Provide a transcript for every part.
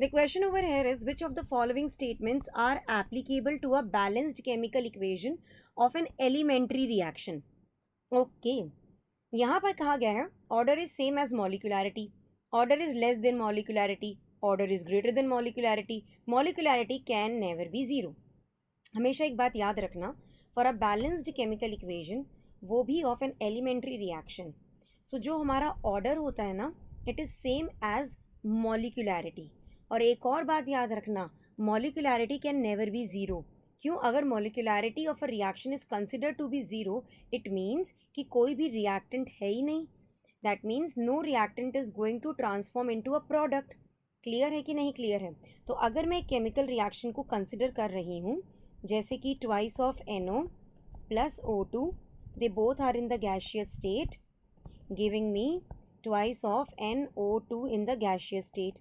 The question over here is which of the following statements are applicable to a balanced chemical equation of an elementary reaction? Okay. यहाँ पर कहा गया है order is same as molecularity, order is less than molecularity, order is greater than molecularity, molecularity can never be zero. हमेशा एक बात याद रखना, for a balanced chemical equation, वो भी of an elementary reaction, so जो हमारा ऑर्डर होता है ना, it is same as molecularity. और एक और बात याद रखना, molecularity can never be zero. क्यों? अगर molecularity of a reaction is consider to be zero, it means कि कोई भी रिएक्टेंट है ही नहीं. That means no reactant is going to transform into a product. Clear है कि नहीं क्लियर है? तो अगर मैं केमिकल रिएक्शन को कंसिडर कर रही हूँ, जैसे कि twice of NO plus O2, they both are in the gaseous state, giving me twice of NO2 in the gaseous state.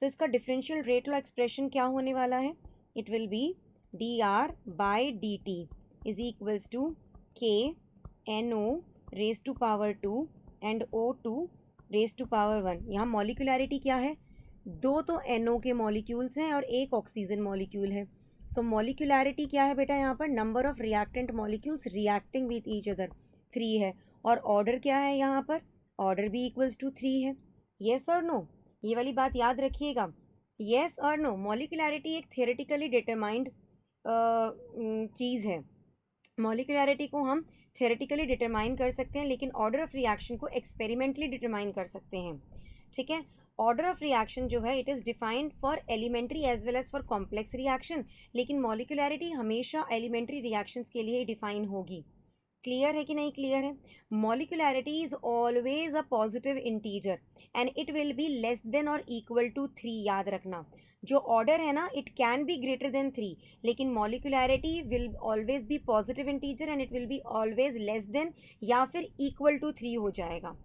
So इसका डिफरेंशियल रेट और एक्सप्रेशन क्या होने वाला है? It will be dr by dt is equals to k NO raise to power 2 and O2 raise to power 1. यहाँ मॉलिक्यूलैरिटी क्या है? दो तो NO के मॉलिक्यूल्स हैं और एक ऑक्सीजन मॉलिक्यूल है. सो मॉलिक्यूलैरिटी क्या है बेटा? यहाँ पर number of reactant molecules reacting with each other 3 है. और ऑर्डर क्या है यहाँ पर? ऑर्डर भी इक्वल्स टू 3 है. येस और नो? ये वाली बात याद रखिएगा. येस और नो? मॉलिक्यूलैरिटी एक थियोरेटिकली डिटरमाइंड चीज़ है. मॉलिक्यूलैरिटी को हम थियोरेटिकली डिटरमाइन कर सकते हैं, लेकिन ऑर्डर ऑफ रिएक्शन को एक्सपेरिमेंटली डिटरमाइन कर सकते हैं. ठीक है? ऑर्डर ऑफ रिएक्शन जो है it is defined for elementary as well as for complex reaction, लेकिन मॉलिक्यूलैरिटी हमेशा एलिमेंट्री रिएक्शंस के लिए ही डिफाइन होगी. क्लियर है कि नहीं क्लियर है? Molecularity is always a positive integer and it will be less than और इक्वल टू 3. याद रखना, जो ऑर्डर है ना, it can be greater than 3, लेकिन molecularity will always be positive integer and it will be always less than या फिर equal to 3 हो जाएगा.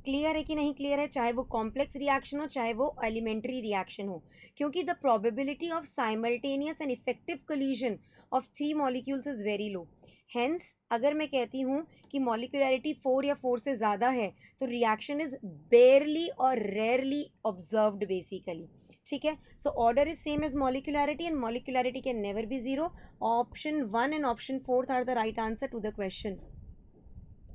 क्लियर है कि नहीं क्लियर है? चाहे वो कॉम्प्लेक्स रिएक्शन हो, चाहे वो एलिमेंट्री रिएक्शन हो, क्योंकि the probability of simultaneous and effective collision of 3 molecules is very low. Hence अगर मैं कहती हूँ कि मॉलिक्यूलैरिटी 4 या 4 से ज़्यादा है, तो रिएक्शन इज़ बेयरली और रेयरली ऑब्जर्व्ड बेसिकली. ठीक है? So order is same as molecularity and molecularity can never be zero. Option 1 and option 4 are the right answer to the question.